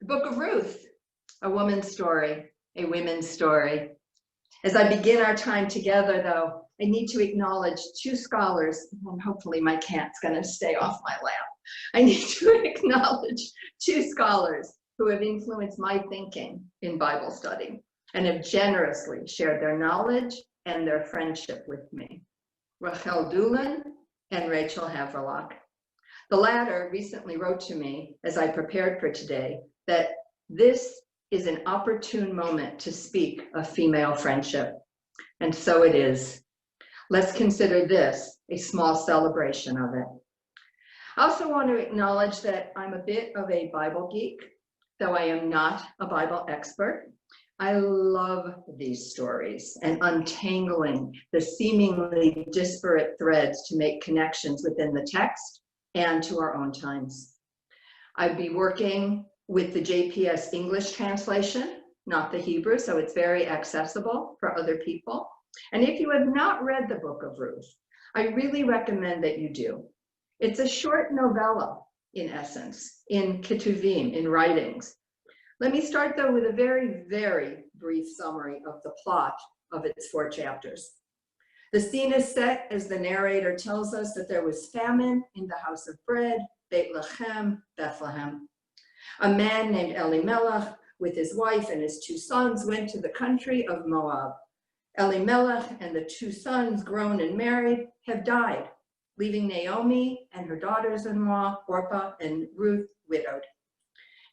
Book of Ruth, a woman's story, a women's story. As I begin our time together, though, I need to acknowledge two scholars, and hopefully my cat's going to stay off my lap. I need to acknowledge two scholars who have influenced my thinking in Bible study and have generously shared their knowledge and their friendship with me. Rachel Doolin and Rachel Haverlock. The latter recently wrote to me as I prepared for today that this is an opportune moment to speak of female friendship. And so it is. Let's consider this a small celebration of it. I also want to acknowledge that I'm a bit of a Bible geek, though I am not a Bible expert. I love these stories and untangling the seemingly disparate threads to make connections within the text and to our own times. I'd be working with the JPS English translation, not the Hebrew, so it's very accessible for other people. And if you have not read the Book of Ruth, I really recommend that you do. It's a short novella, in essence, in ketuvim, in writings. Let me start, though, with a very, very brief summary of the plot of its 4 chapters. The scene is set as the narrator tells us that there was famine in the house of bread, Beit Lechem, Bethlehem. A man named Elimelech, with his wife and his 2 sons, went to the country of Moab. Elimelech and the 2 sons, grown and married, have died, leaving Naomi and her daughters-in-law, Orpah and Ruth, widowed.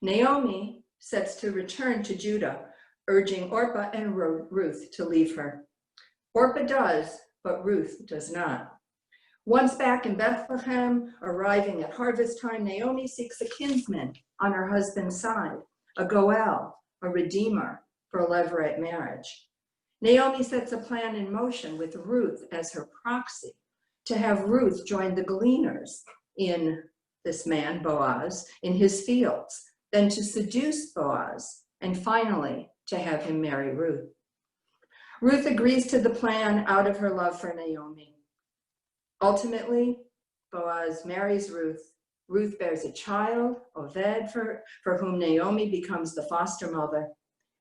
Naomi sets to return to Judah, urging Orpah and Ruth to leave her. Orpah does, but Ruth does not. Once back in Bethlehem, arriving at harvest time, Naomi seeks a kinsman on her husband's side, a Goel, a redeemer for a levirate marriage. Naomi sets a plan in motion with Ruth as her proxy to have Ruth join the gleaners in this man, Boaz, in his fields, then to seduce Boaz, and finally to have him marry Ruth. Ruth agrees to the plan out of her love for Naomi. Ultimately, Boaz marries Ruth. Ruth bears a child, Oved, for whom Naomi becomes the foster mother.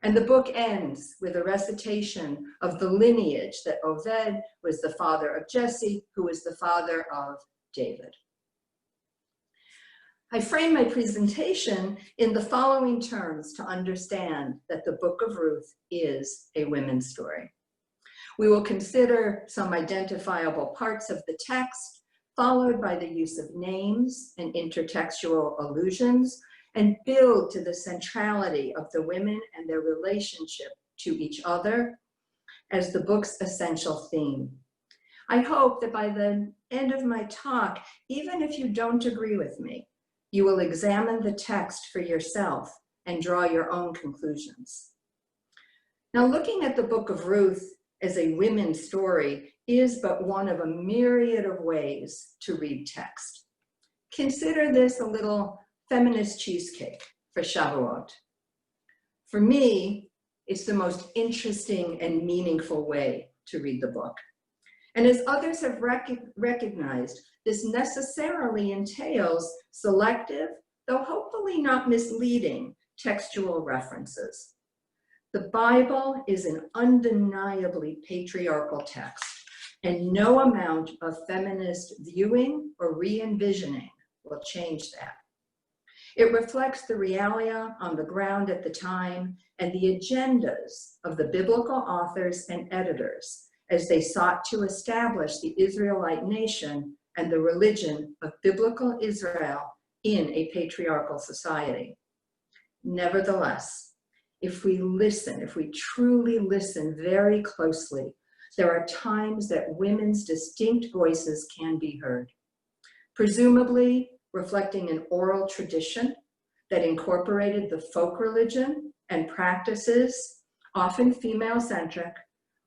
And the book ends with a recitation of the lineage that Oved was the father of Jesse, who was the father of David. I frame my presentation in the following terms to understand that the Book of Ruth is a women's story. We will consider some identifiable parts of the text, followed by the use of names and intertextual allusions, and build to the centrality of the women and their relationship to each other as the book's essential theme. I hope that by the end of my talk, even if you don't agree with me, you will examine the text for yourself and draw your own conclusions. Now, looking at the Book of Ruth as a women's story is but one of a myriad of ways to read text. Consider this a little feminist cheesecake for Shavuot. For me, it's the most interesting and meaningful way to read the book. And as others have recognized, this necessarily entails selective, though hopefully not misleading, textual references. The Bible is an undeniably patriarchal text, and no amount of feminist viewing or re-envisioning will change that. It reflects the realia on the ground at the time and the agendas of the biblical authors and editors as they sought to establish the Israelite nation and the religion of biblical Israel in a patriarchal society. Nevertheless, if we truly listen very closely, there are times that women's distinct voices can be heard, presumably reflecting an oral tradition that incorporated the folk religion and practices, often female-centric.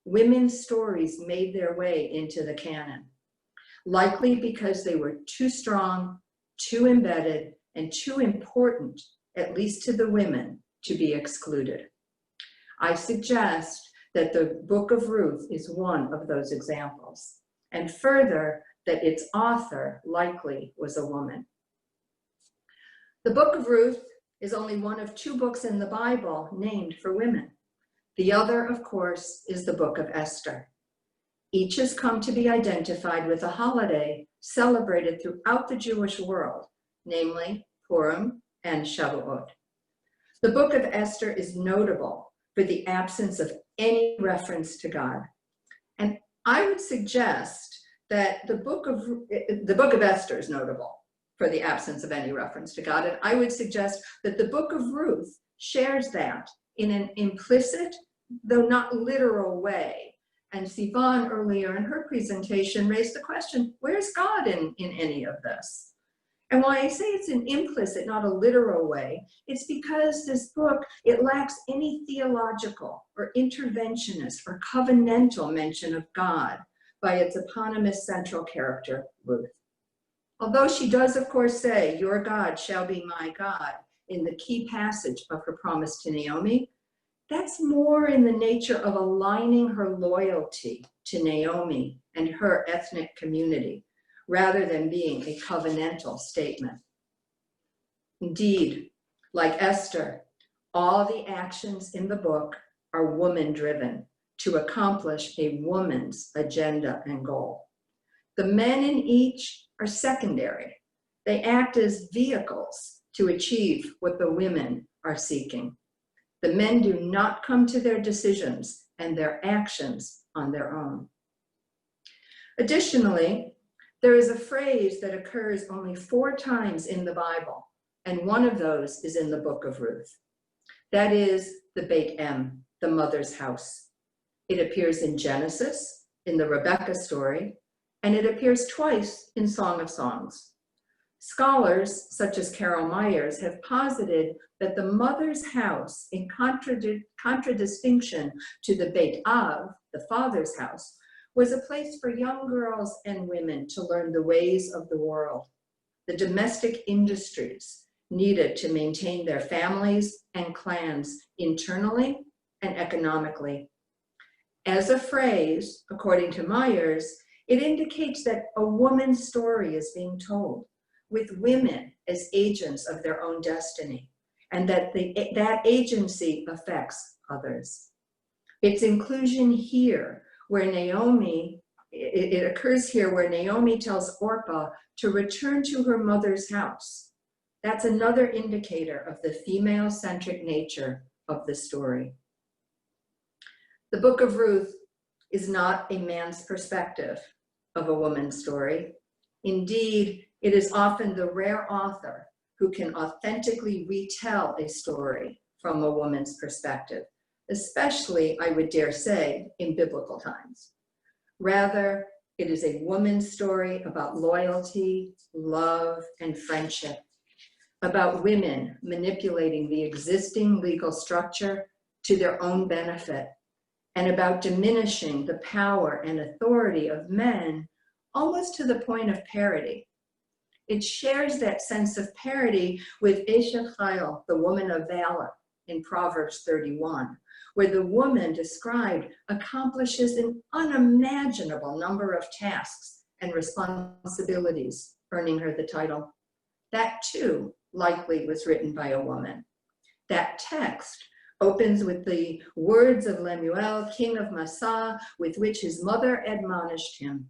Women's stories made their way into the canon, likely because they were too strong, too embedded, and too important, at least to the women, to be excluded. I suggest that the Book of Ruth is one of those examples, and further, that its author likely was a woman. The Book of Ruth is only one of 2 books in the Bible named for women. The other, of course, is the book of Esther. Each has come to be identified with a holiday celebrated throughout the Jewish world, namely Purim and Shavuot. The book of Esther is notable for the absence of any reference to God. And I would suggest that the book of Esther is notable for the absence of any reference to God. And I would suggest that the book of Ruth shares that in an implicit, though not literal way. And Sivan earlier in her presentation raised the question, where's God in any of this? And why I say it's an implicit, not a literal way, it's because this book, it lacks any theological or interventionist or covenantal mention of God by its eponymous central character, Ruth. Although she does, of course, say, your God shall be my God, in the key passage of her promise to Naomi, that's more in the nature of aligning her loyalty to Naomi and her ethnic community, rather than being a covenantal statement. Indeed, like Esther, all the actions in the book are woman-driven to accomplish a woman's agenda and goal. The men in each are secondary. They act as vehicles to achieve what the women are seeking. The men do not come to their decisions and their actions on their own. Additionally, there is a phrase that occurs only 4 times in the Bible, and one of those is in the book of Ruth. That is the Beit Em, the mother's house. It appears in Genesis, in the Rebecca story, and it appears twice in Song of Songs. Scholars, such as Carol Myers, have posited that the mother's house, in contradistinction to the Beit Av, the father's house, was a place for young girls and women to learn the ways of the world, the domestic industries needed to maintain their families and clans internally and economically. As a phrase, according to Myers, it indicates that a woman's story is being told, with women as agents of their own destiny, and that that agency affects others. Its inclusion here, where Naomi, it occurs here where Naomi tells Orpah to return to her mother's house. That's another indicator of the female-centric nature of the story. The book of Ruth is not a man's perspective of a woman's story. Indeed, it is often the rare author who can authentically retell a story from a woman's perspective, especially, I would dare say, in biblical times. Rather, it is a woman's story about loyalty, love, and friendship, about women manipulating the existing legal structure to their own benefit, and about diminishing the power and authority of men almost to the point of parody. It shares that sense of parody with Eshet Chayil, the woman of valor, in Proverbs 31, where the woman described accomplishes an unimaginable number of tasks and responsibilities, earning her the title. That too likely was written by a woman. That text opens with the words of Lemuel, king of Massah, with which his mother admonished him.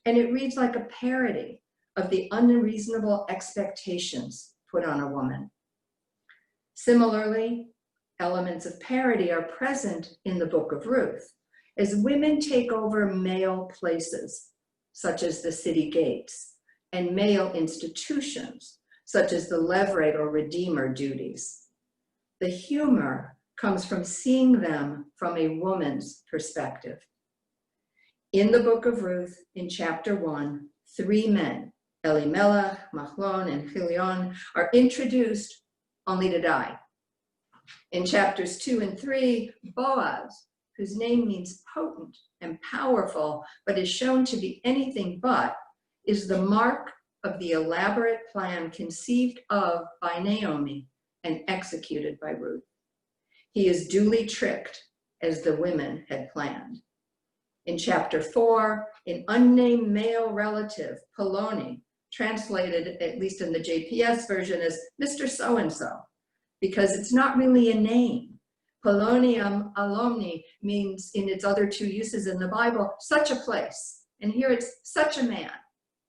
And it reads like a parody of the unreasonable expectations put on a woman. Similarly, elements of parody are present in the book of Ruth, as women take over male places, such as the city gates, and male institutions, such as the levirate or redeemer duties. The humor comes from seeing them from a woman's perspective. In the book of Ruth, in chapter 1, 3 men, Elimelech, Machlon, and Chilion, are introduced only to die. In chapters 2 and 3, Boaz, whose name means potent and powerful, but is shown to be anything but, is the mark of the elaborate plan conceived of by Naomi and executed by Ruth. He is duly tricked as the women had planned. In chapter 4, an unnamed male relative, Poloni, translated, at least in the JPS version, as Mr. So-and-so, because it's not really a name. Polonium alumni means, in its other two uses in the Bible, such a place. And here it's such a man.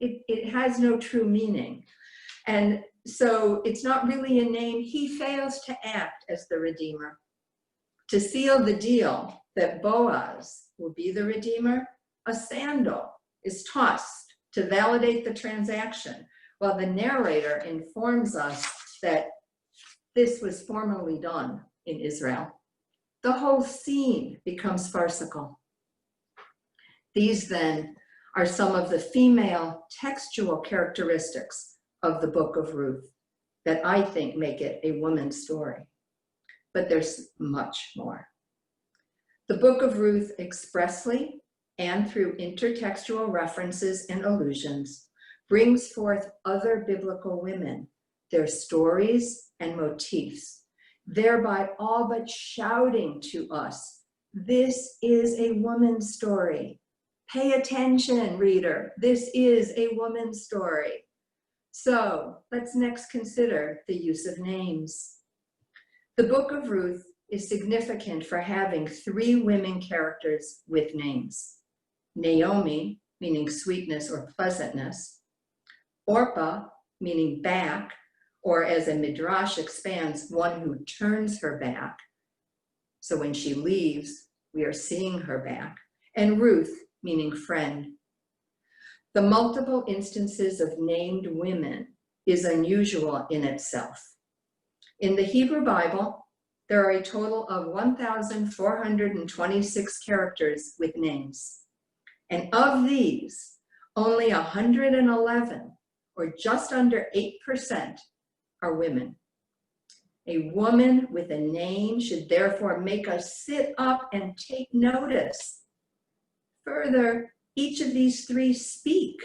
It has no true meaning. And so it's not really a name. He fails to act as the Redeemer. To seal the deal that Boaz will be the Redeemer, a sandal is tossed to validate the transaction, while the narrator informs us that this was formerly done in Israel. The whole scene becomes farcical. These then are some of the female textual characteristics of the book of Ruth that I think make it a woman's story. But there's much more. The book of Ruth expressly and through intertextual references and allusions brings forth other biblical women, their stories and motifs, thereby all but shouting to us, this is a woman's story. Pay attention, reader. This is a woman's story. So let's next consider the use of names. The book of Ruth is significant for having three women characters with names. Naomi, meaning sweetness or pleasantness. Orpah, meaning back, or as a midrash expands, one who turns her back. So when she leaves, we are seeing her back. And Ruth, meaning friend. The multiple instances of named women is unusual in itself. In the Hebrew Bible, there are a total of 1,426 characters with names. And of these, only 111, or just under 8%, are women. A woman with a name should therefore make us sit up and take notice. Further, each of these three speak.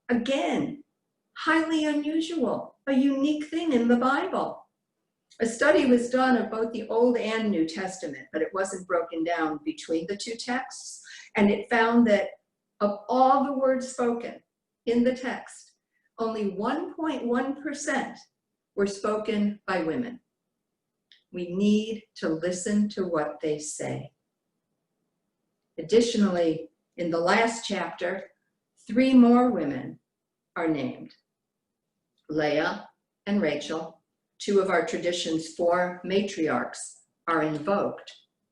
Again, highly unusual, a unique thing in the Bible. A study was done of both the Old and New Testament, but it wasn't broken down between the two texts. And it found that of all the words spoken in the text, only 1.1% were spoken by women. We need to listen to what they say. Additionally, in the last chapter, 3 more women are named. Leah and Rachel, 2 of our tradition's 4 matriarchs, are invoked,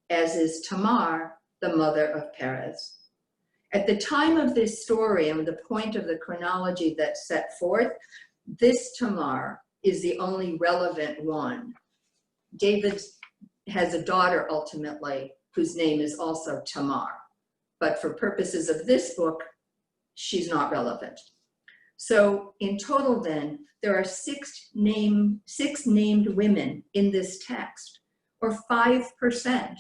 as is Tamar, the mother of Perez. At the time of this story and the point of the chronology that's set forth, this Tamar is the only relevant one. David has a daughter ultimately whose name is also Tamar, but for purposes of this book, she's not relevant. So in total then, there are 6 named women in this text, or 5%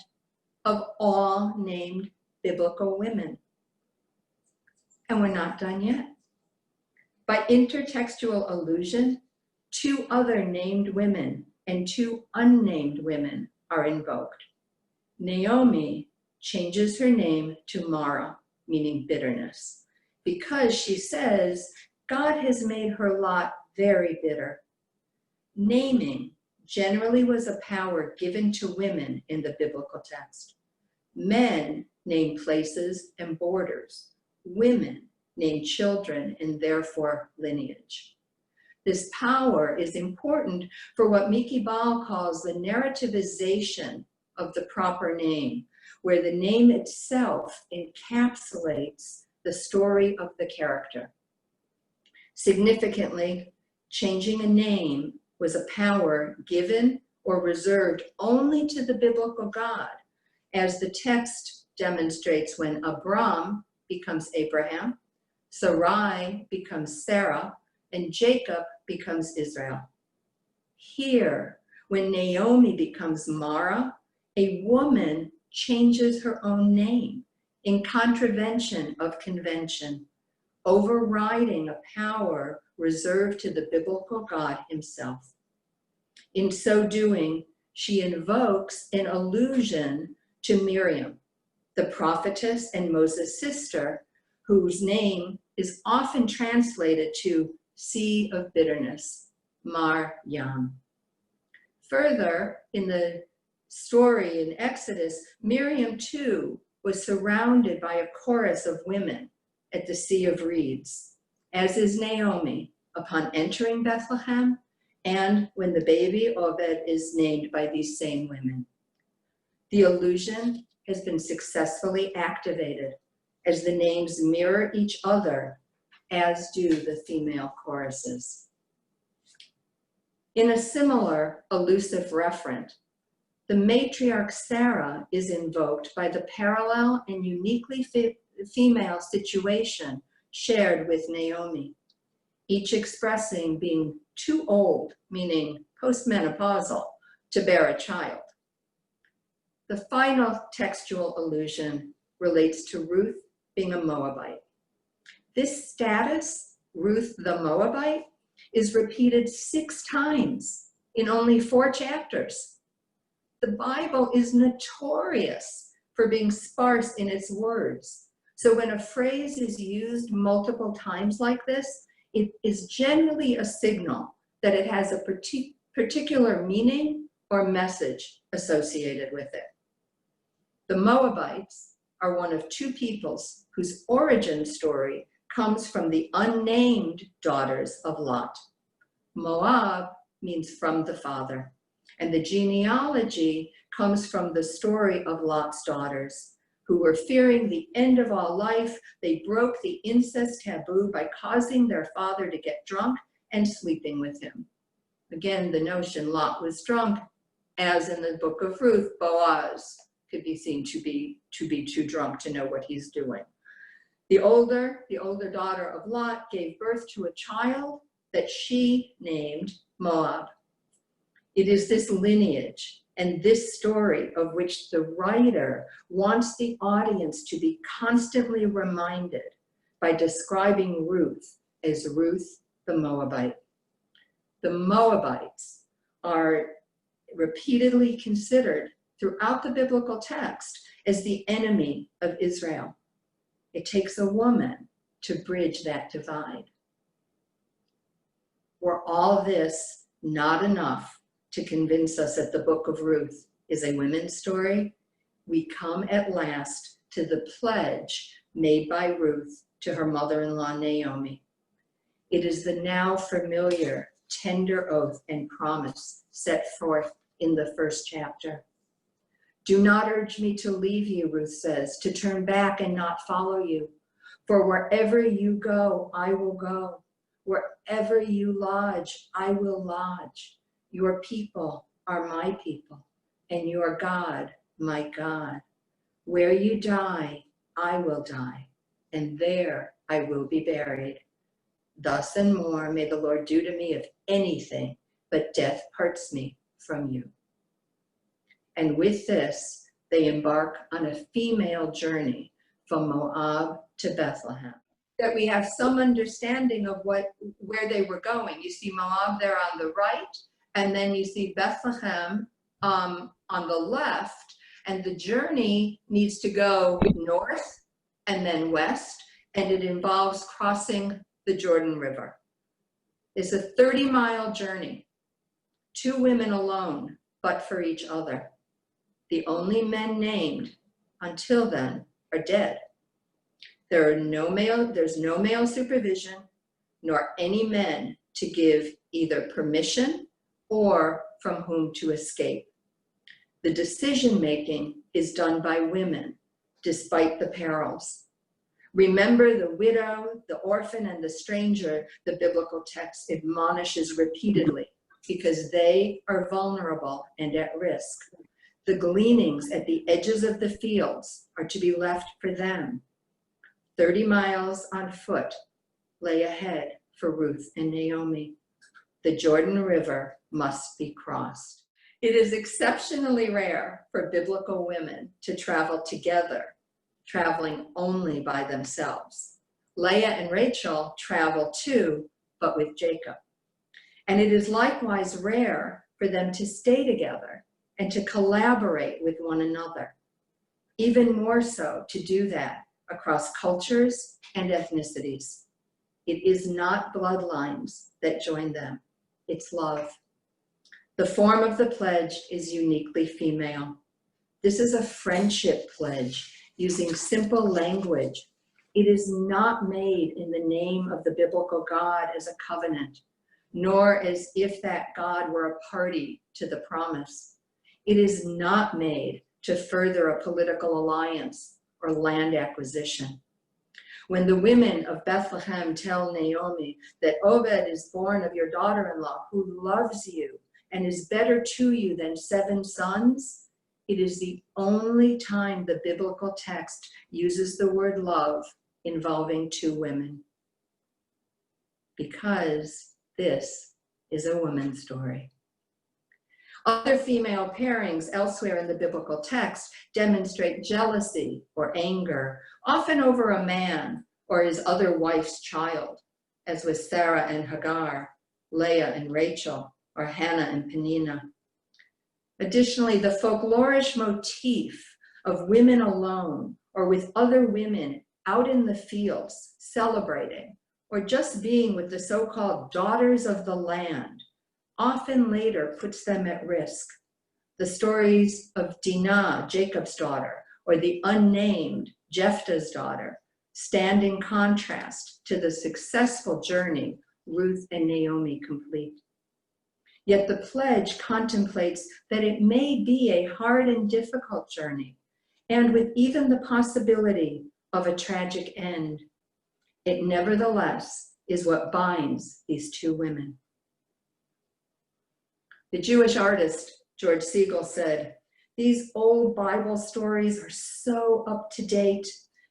of all named biblical women. And we're not done yet. By intertextual allusion, 2 other named women and 2 unnamed women are invoked. Naomi changes her name to Mara, meaning bitterness, because she says God has made her lot very bitter. Naming generally was a power given to women in the biblical text. Men named places and borders. Women named children and therefore lineage. This power is important for what Miki Baal calls the narrativization of the proper name, where the name itself encapsulates the story of the character. Significantly, changing a name was a power given or reserved only to the biblical God, as the text demonstrates when Abram becomes Abraham, Sarai becomes Sarah, and Jacob becomes Israel. Here, when Naomi becomes Mara, a woman changes her own name in contravention of convention, overriding a power reserved to the biblical God himself. In so doing, she invokes an allusion to Miriam, the prophetess and Moses' sister, whose name is often translated to Sea of Bitterness, Mar Yam. Further, in the story in Exodus, Miriam too was surrounded by a chorus of women at the Sea of Reeds, as is Naomi upon entering Bethlehem and when the baby Obed is named by these same women. The illusion has been successfully activated as the names mirror each other, as do the female choruses. In a similar elusive referent, the matriarch Sarah is invoked by the parallel and uniquely female situation shared with Naomi, each expressing being too old, meaning postmenopausal, to bear a child. The final textual allusion relates to Ruth being a Moabite. This status, Ruth the Moabite, is repeated 6 times in only 4 chapters. The Bible is notorious for being sparse in its words. So when a phrase is used multiple times like this, it is generally a signal that it has a particular meaning or message associated with it. The Moabites are one of 2 peoples whose origin story comes from the unnamed daughters of Lot. Moab means from the father, and the genealogy comes from the story of Lot's daughters, who were fearing the end of all life. They broke the incest taboo by causing their father to get drunk and sleeping with him. Again, the notion Lot was drunk, as in the book of Ruth, Boaz could be seen to be too drunk to know what he's doing. The older daughter of Lot gave birth to a child that she named Moab. It is this lineage and this story of which the writer wants the audience to be constantly reminded by describing Ruth as Ruth the Moabite. The Moabites are repeatedly considered throughout the biblical text as the enemy of Israel. It takes a woman to bridge that divide. Were all this not enough to convince us that the book of Ruth is a women's story, we come at last to the pledge made by Ruth to her mother-in-law Naomi. It is the now familiar, tender oath and promise set forth in the first chapter. Do not urge me to leave you, Ruth says, to turn back and not follow you. For wherever you go, I will go. Wherever you lodge, I will lodge. Your people are my people, and your God, my God. Where you die, I will die, and there I will be buried. Thus and more may the Lord do to me if anything but death parts me from you. And with this, they embark on a female journey from Moab to Bethlehem. That we have some understanding of where they were going. You see Moab there on the right, and then you see Bethlehem on the left, and the journey needs to go north and then west, and it involves crossing the Jordan River. It's a 30-mile journey, 2 women alone, but for each other. The only men named until then are dead. There's no male supervision, nor any men to give either permission or from whom to escape. The decision-making is done by women, despite the perils. Remember the widow, the orphan, and the stranger, the biblical text admonishes repeatedly, because they are vulnerable and at risk. The gleanings at the edges of the fields are to be left for them. 30 miles on foot lay ahead for Ruth and Naomi. The Jordan River must be crossed. It is exceptionally rare for biblical women to travel together, traveling only by themselves. Leah and Rachel travel too, but with Jacob. And it is likewise rare for them to stay together and to collaborate with one another. Even more so to do that across cultures and ethnicities. It is not bloodlines that join them, it's love. The form of the pledge is uniquely female. This is a friendship pledge using simple language. It is not made in the name of the biblical God as a covenant, nor as if that God were a party to the promise. It is not made to further a political alliance or land acquisition. When the women of Bethlehem tell Naomi that Obed is born of your daughter-in-law who loves you and is better to you than 7 sons, it is the only time the biblical text uses the word love involving 2 women. Because this is a woman's story. Other female pairings elsewhere in the biblical text demonstrate jealousy or anger, often over a man or his other wife's child, as with Sarah and Hagar, Leah and Rachel, or Hannah and Peninnah. Additionally, the folklorish motif of women alone or with other women out in the fields celebrating, or just being with the so-called daughters of the land, often later puts them at risk. The stories of Dinah, Jacob's daughter, or the unnamed Jephthah's daughter stand in contrast to the successful journey Ruth and Naomi complete. Yet the pledge contemplates that it may be a hard and difficult journey, and with even the possibility of a tragic end. It nevertheless is what binds these 2 women. The Jewish artist George Siegel said, "These old Bible stories are so up to date.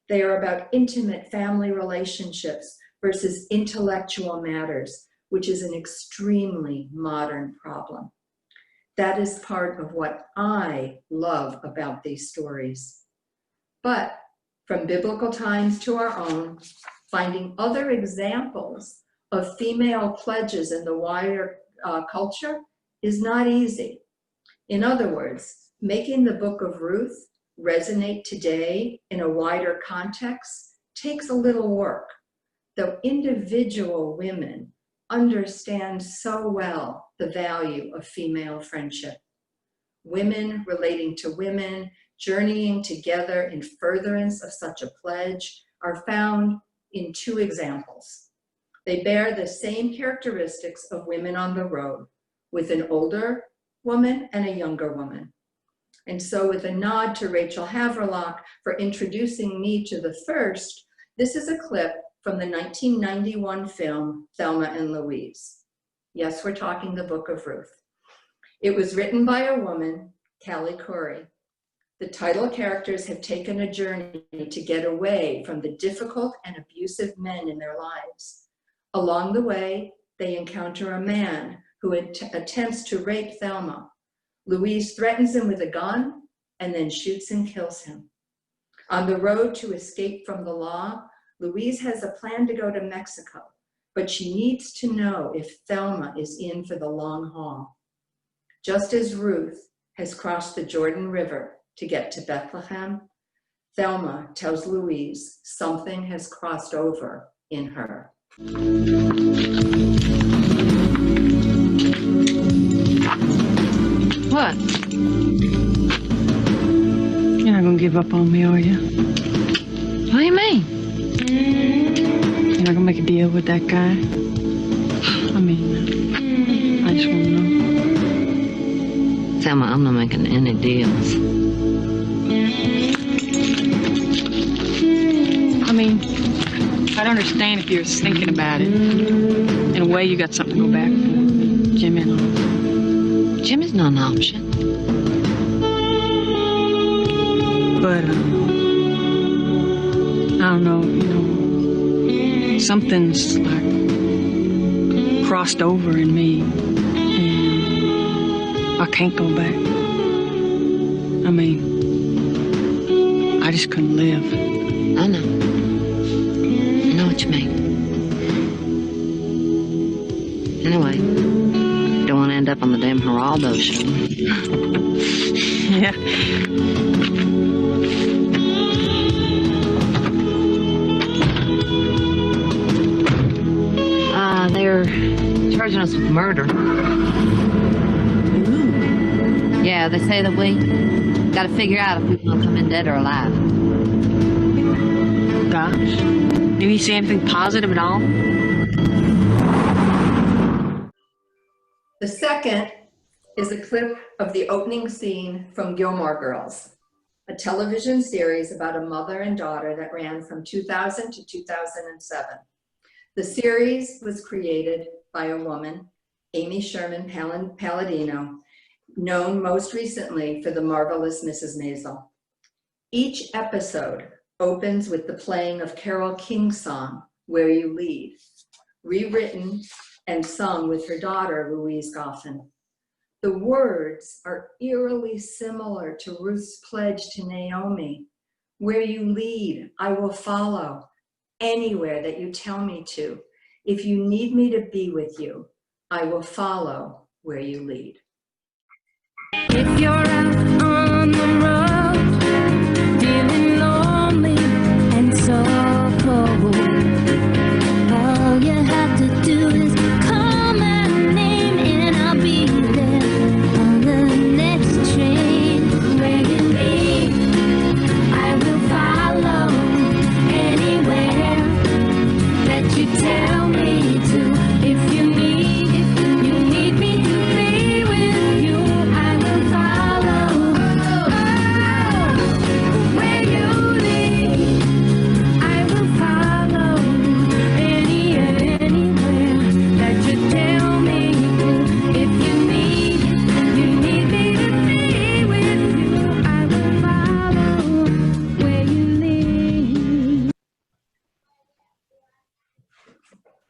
They are about intimate family relationships versus intellectual matters, which is an extremely modern problem. That is part of what I love about these stories. But from biblical times to our own, finding other examples of female pledges in the wider culture is not easy. In other words, making the book of Ruth resonate today in a wider context takes a little work, though individual women understand so well the value of female friendship. Women relating to women, journeying together in furtherance of such a pledge, are found in 2 examples. They bear the same characteristics of women on the road, with an older woman and a younger woman. And so, with a nod to Rachel Haverlock for introducing me to the first, this is a clip from the 1991 film Thelma and Louise. Yes, we're talking the Book of Ruth. It was written by a woman, Callie Curry. The title characters have taken a journey to get away from the difficult and abusive men in their lives. Along the way, they encounter a man who attempts to rape Thelma. Louise threatens him with a gun and then shoots and kills him. On the road to escape from the law, Louise has a plan to go to Mexico, but she needs to know if Thelma is in for the long haul. Just as Ruth has crossed the Jordan River to get to Bethlehem, Thelma tells Louise something has crossed over in her. What? You're not gonna give up on me, are you? What do you mean? You're not gonna make a deal with that guy? I mean, I just wanna know. Thelma, I'm not making any deals. I mean, I'd understand if you were thinking about it. In a way, you got something to go back for. Jimmy and all. Jimmy's not an option. But, I don't know, something's like crossed over in me, and I can't go back. I mean, I just couldn't live. I know. I know what you mean. Anyway, don't want to end up on the damn Geraldo show. Yeah. They're charging us with murder. Yeah, they say that we got to figure out if we want to come in dead or alive. Gosh. Do you see anything positive at all? The second is a clip of the opening scene from Gilmore Girls, a television series about a mother and daughter that ran from 2000 to 2007. The series was created by a woman, Amy Sherman Palladino, known most recently for The Marvelous Mrs. Maisel. Each episode opens with the playing of Carole King's song, Where You Lead, rewritten and sung with her daughter, Louise Goffin. The words are eerily similar to Ruth's pledge to Naomi. Where you lead, I will follow, anywhere that you tell me to. If you need me to be with you, I will follow where you lead. If you're out on the road, feeling lonely and so cold, all you have to do is call my name and I'll be there on the next train. Where you lead, I will follow anywhere that you tell me to. If you need me to be with you, I will follow. Where you lead, I will follow. Anywhere that you tell me to. If you need me to be with you, I will follow. Where you lead.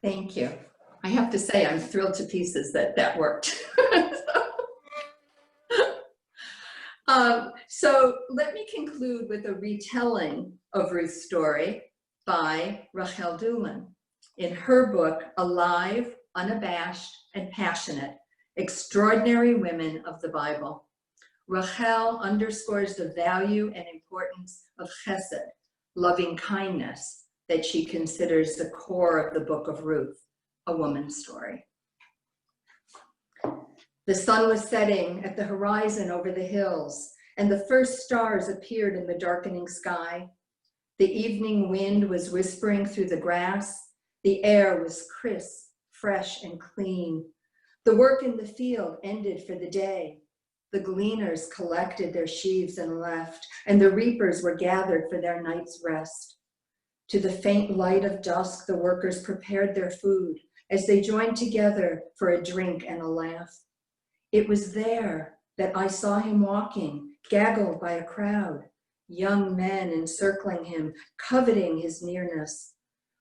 Thank you. I have to say, I'm thrilled to pieces that that worked. So let me conclude with a retelling of Ruth's story by Rachel Doolin in her book, Alive, Unabashed, and Passionate, Extraordinary Women of the Bible. Rachel underscores the value and importance of chesed, loving kindness, that she considers the core of the book of Ruth, a woman's story. The sun was setting at the horizon over the hills, and the first stars appeared in the darkening sky. The evening wind was whispering through the grass. The air was crisp, fresh, and clean. The work in the field ended for the day. The gleaners collected their sheaves and left, and the reapers were gathered for their night's rest. To the faint light of dusk, the workers prepared their food as they joined together for a drink and a laugh. It was there that I saw him walking, gaggled by a crowd, young men encircling him, coveting his nearness.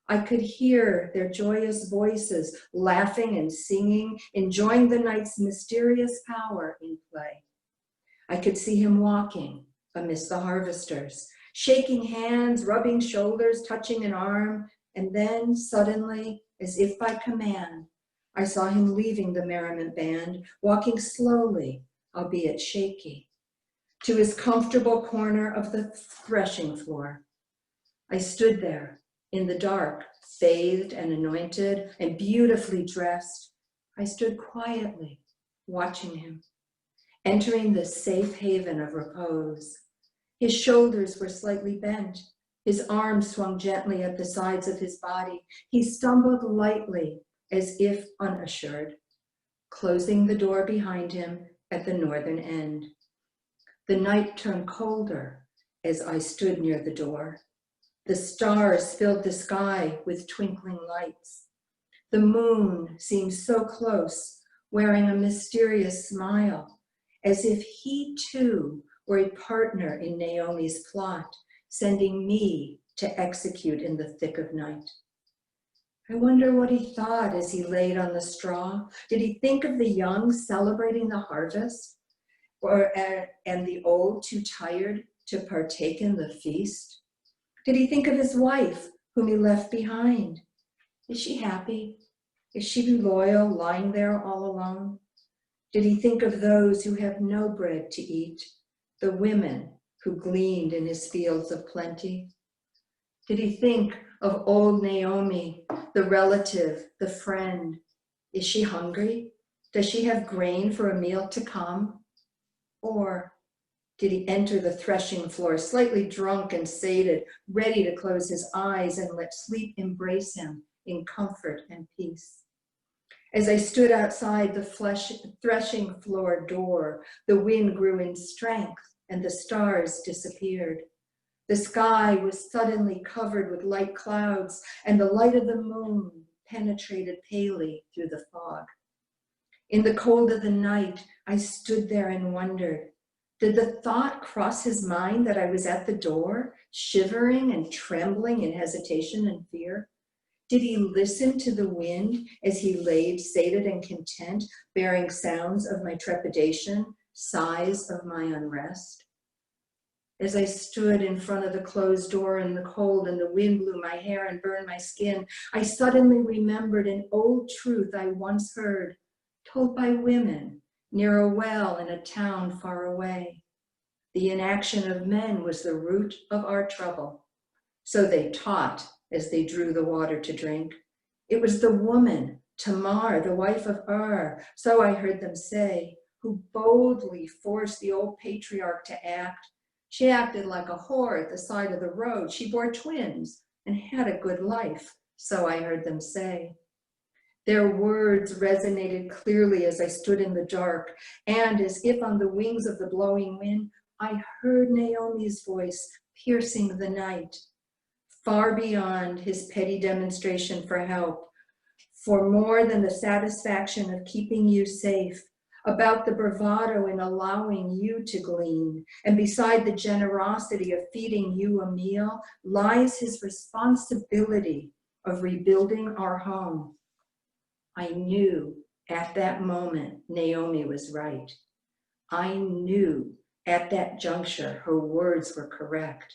I could hear their joyous voices, laughing and singing, enjoying the night's mysterious power in play. I could see him walking amidst the harvesters, shaking hands, rubbing shoulders, touching an arm, and then suddenly, as if by command, I saw him leaving the merriment band, walking slowly, albeit shaky, to his comfortable corner of the threshing floor. I stood there in the dark, bathed and anointed and beautifully dressed. I stood quietly, watching him, entering the safe haven of repose. His shoulders were slightly bent. His arms swung gently at the sides of his body. He stumbled lightly, as if unassured, closing the door behind him at the northern end. The night turned colder as I stood near the door. The stars filled the sky with twinkling lights. The moon seemed so close, wearing a mysterious smile, as if he too were a partner in Naomi's plot, sending me to execute in the thick of night. I wonder what he thought as he laid on the straw. Did he think of the young celebrating the harvest, and the old too tired to partake in the feast? Did he think of his wife, whom he left behind? Is she happy? Is she loyal, lying there all alone? Did he think of those who have no bread to eat, the women who gleaned in his fields of plenty? Did he think of old Naomi, the relative, the friend? Is she hungry? Does she have grain for a meal to come? Or did he enter the threshing floor, slightly drunk and sated, ready to close his eyes and let sleep embrace him in comfort and peace? As I stood outside the threshing floor door, the wind grew in strength and the stars disappeared. The sky was suddenly covered with light clouds, and the light of the moon penetrated palely through the fog. In the cold of the night, I stood there and wondered, did the thought cross his mind that I was at the door, shivering and trembling in hesitation and fear? Did he listen to the wind as he laid sated and content, bearing sounds of my trepidation, sighs of my unrest? As I stood in front of the closed door in the cold and the wind blew my hair and burned my skin, I suddenly remembered an old truth I once heard, told by women near a well in a town far away. The inaction of men was the root of our trouble. So they taught as they drew the water to drink. It was the woman, Tamar, the wife of so I heard them say, who boldly forced the old patriarch to act. She acted like a whore at the side of the road. She bore twins and had a good life, so I heard them say. Their words resonated clearly as I stood in the dark, and as if on the wings of the blowing wind, I heard Naomi's voice piercing the night, far beyond his petty demonstration for help, for more than the satisfaction of keeping you safe, about the bravado in allowing you to glean, and beside the generosity of feeding you a meal, lies his responsibility of rebuilding our home. I knew at that moment Naomi was right. I knew at that juncture her words were correct.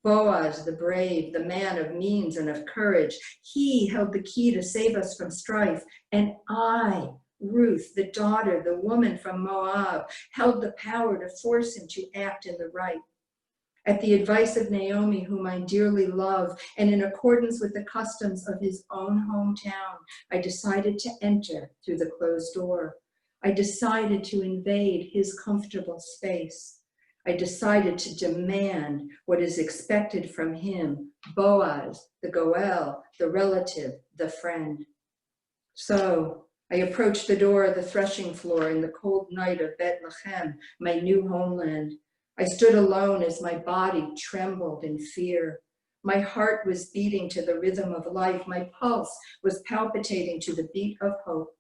Boaz, the brave, the man of means and of courage, he held the key to save us from strife, and I, Ruth, the daughter, the woman from Moab, held the power to force him to act in the right. At the advice of Naomi, whom I dearly love, and in accordance with the customs of his own hometown, I decided to enter through the closed door. I decided to invade his comfortable space. I decided to demand what is expected from him, Boaz, the Goel, the relative, the friend. So I approached the door of the threshing floor in the cold night of Bethlehem, my new homeland. I stood alone as my body trembled in fear. My heart was beating to the rhythm of life. My pulse was palpitating to the beat of hope.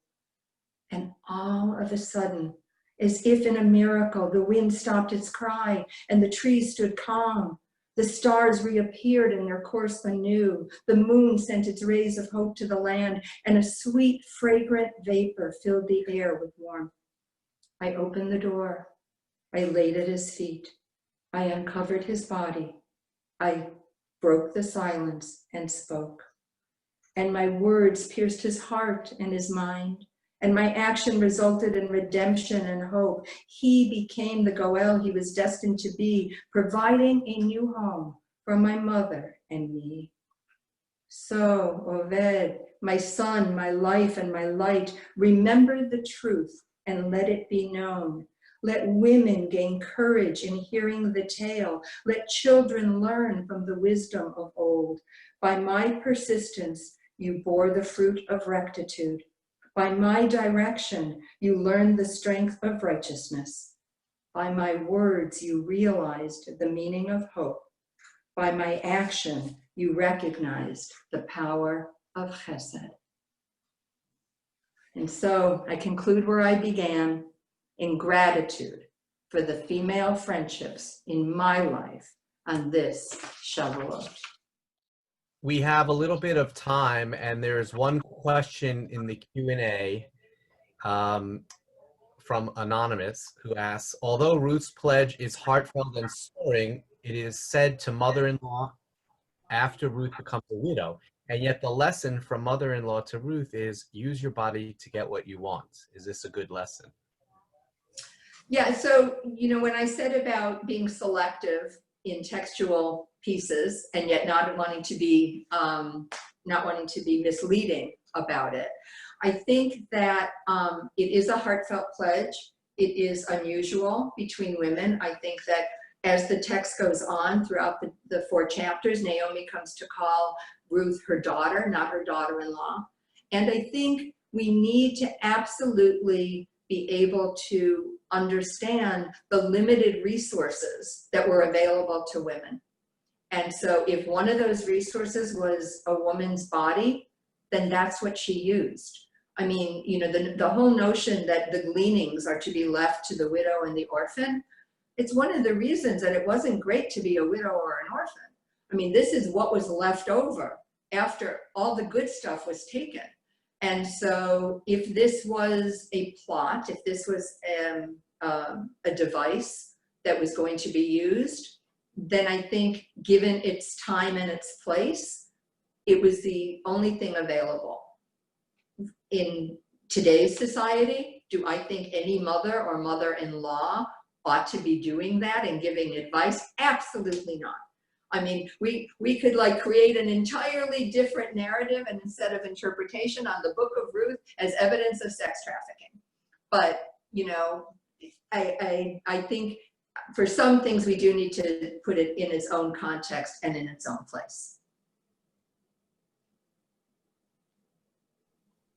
And all of a sudden, as if in a miracle, the wind stopped its cry and the trees stood calm. The stars reappeared in their course anew. The moon sent its rays of hope to the land, and a sweet, fragrant vapor filled the air with warmth. I opened the door. I laid at his feet. I uncovered his body. I broke the silence and spoke. And my words pierced his heart and his mind. And my action resulted in redemption and hope. He became the Goel he was destined to be, providing a new home for my mother and me. So, Oved, my son, my life and my light, remember the truth and let it be known. Let women gain courage in hearing the tale. Let children learn from the wisdom of old. By my persistence, you bore the fruit of rectitude. By my direction, you learned the strength of righteousness. By my words, you realized the meaning of hope. By my action, you recognized the power of chesed. And so I conclude where I began, in gratitude for the female friendships in my life on this Shavuot. We have a little bit of time, and there's one question in the Q&A from Anonymous, who asks, although Ruth's pledge is heartfelt and stirring, it is said to mother-in-law after Ruth becomes a widow, and yet the lesson from mother-in-law to Ruth is use your body to get what you want. Is this a good lesson? Yeah, so, when I said about being selective in textual pieces and yet not wanting to be misleading about it, I think that it is a heartfelt pledge. it is unusual between women. I think that as the text goes on throughout the 4 chapters, Naomi comes to call Ruth her daughter, not her daughter-in-law. And I think we need to absolutely be able to understand the limited resources that were available to women. And so if one of those resources was a woman's body, then that's what she used. I mean, you know, the whole notion that the gleanings are to be left to the widow and the orphan, it's one of the reasons that it wasn't great to be a widow or an orphan. I mean, this is what was left over after all the good stuff was taken. And so if this was a plot, if this was a device that was going to be used, then I think given its time and its place, it was the only thing available. In today's society, do I think any mother or mother-in-law ought to be doing that and giving advice? Absolutely not. I mean, we could like create an entirely different narrative and instead of interpretation on the book of Ruth as evidence of sex trafficking. But, you know, I think for some things we do need to put it in its own context and in its own place.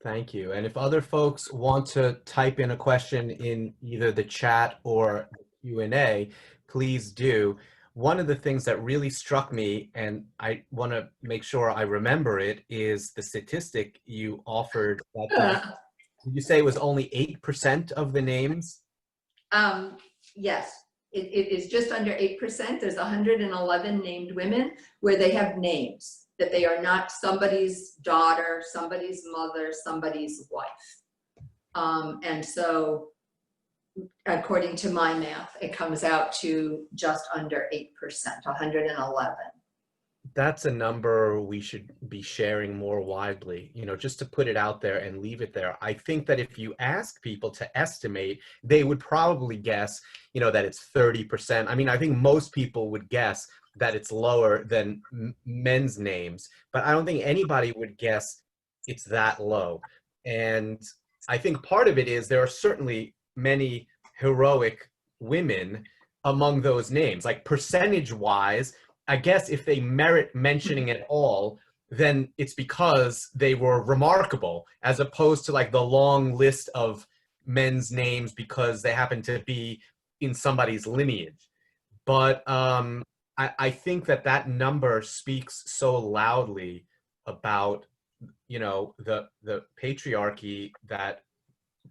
Thank you. And if other folks want to type in a question in either the chat or the Q&A, please do. One of the things that really struck me, and I want to make sure I remember it, is the statistic you offered. Did you say it was only 8% of the names? Yes, it is just under 8%. There's 111 named women where they have names, that they are not somebody's daughter, somebody's mother, somebody's wife. And so according to my math, it comes out to just under 8%, 111. That's a number we should be sharing more widely, you know, just to put it out there and leave it there. I think that if you ask people to estimate, they would probably guess, you know, that it's 30%. I mean, I think most people would guess that it's lower than men's names, but I don't think anybody would guess it's that low. And I think part of it is there are certainly many heroic women among those names, like percentage-wise. I guess if they merit mentioning at all, then it's because they were remarkable, as opposed to like the long list of men's names because they happen to be in somebody's lineage. But I think that that number speaks so loudly about, you know, the patriarchy that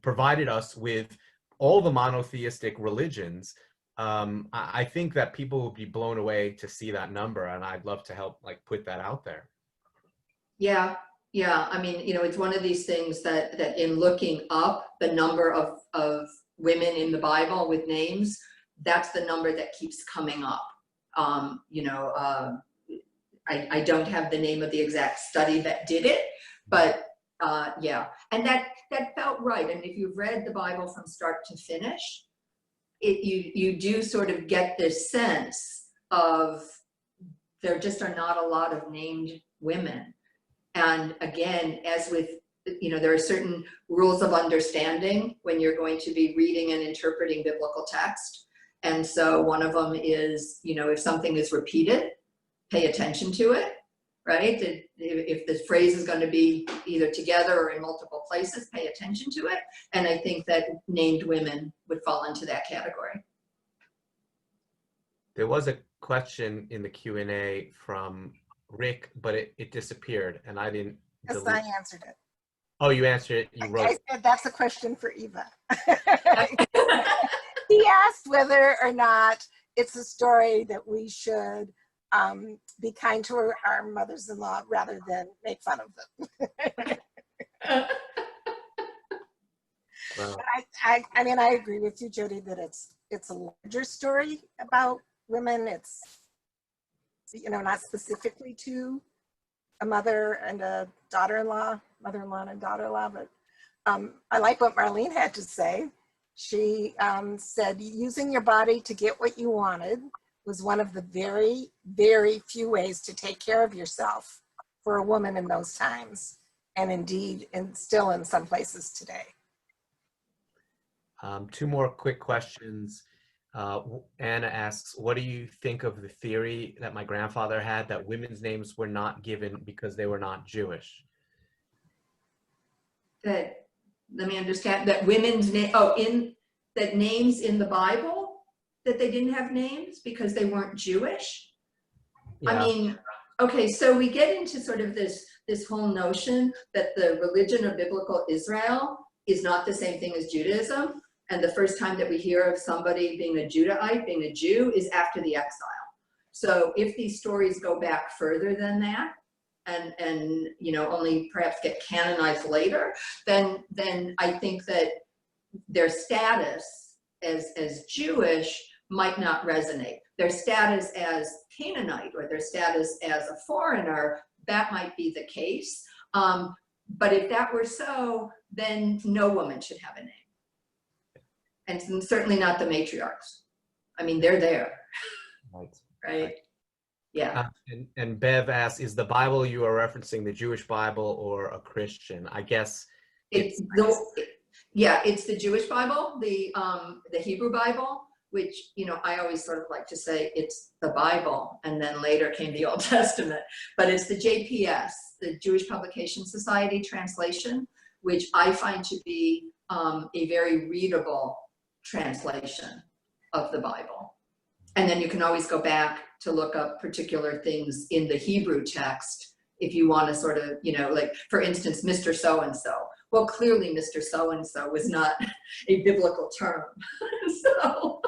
provided us with all the monotheistic religions. I think that people will be blown away to see that number, and I'd love to help like put that out there. Yeah, yeah. I mean, you know, it's one of these things that in looking up the number of women in the Bible with names, that's the number that keeps coming up. You know, I don't have the name of the exact study that did it, but yeah, and that felt right. And if you've read the Bible from start to finish, you do sort of get this sense of there just are not a lot of named women. And again, as with, you know, there are certain rules of understanding when you're going to be reading and interpreting biblical text. And so one of them is, you know, if something is repeated, pay attention to it, right? If the phrase is going to be either together or in multiple places, pay attention to it. And I think that named women would fall into that category. There was a question in the Q&A from Rick, but it disappeared, and I didn't. Yes, I answered it. Oh, you answered it. You wrote. I said that's a question for Eva. He asked whether or not it's a story that we should be kind to our mothers-in-law rather than make fun of them. Well, I mean, I agree with you, Jodi, that it's a larger story about women. It's, you know, not specifically to a mother and a daughter-in-law, mother-in-law and a daughter-in-law, but I like what Marlene had to say. She said, using your body to get what you wanted was one of the very, very few ways to take care of yourself for a woman in those times, and indeed, and still in some places today. Two more quick questions. Anna asks, what do you think of the theory that my grandfather had that women's names were not given because they were not Jewish? That, let me understand, that women's name, that names in the Bible, that they didn't have names because they weren't Jewish? Yeah. I mean, okay, so we get into sort of this whole notion that the religion of biblical Israel is not the same thing as Judaism. And the first time that we hear of somebody being a Judahite, being a Jew, is after the exile. So if these stories go back further than that, and you know, only perhaps get canonized later, then I think that their status as Jewish might not resonate. Their status as Canaanite or their status as a foreigner, that might be the case. But if that were so, then no woman should have a name. And certainly not the matriarchs. I mean, they're there, right? Yeah. And Bev asks, is the Bible you are referencing the Jewish Bible or a Christian? I guess it's the Jewish Bible, the Hebrew Bible, which, you know, I always sort of like to say it's the Bible, and then later came the Old Testament, but it's the JPS, the Jewish Publication Society translation, which I find to be a very readable translation of the Bible. And then you can always go back to look up particular things in the Hebrew text if you want to sort of, you know, like, for instance, Mr. So-and-so. Well, clearly Mr. So-and-so was not a biblical term. So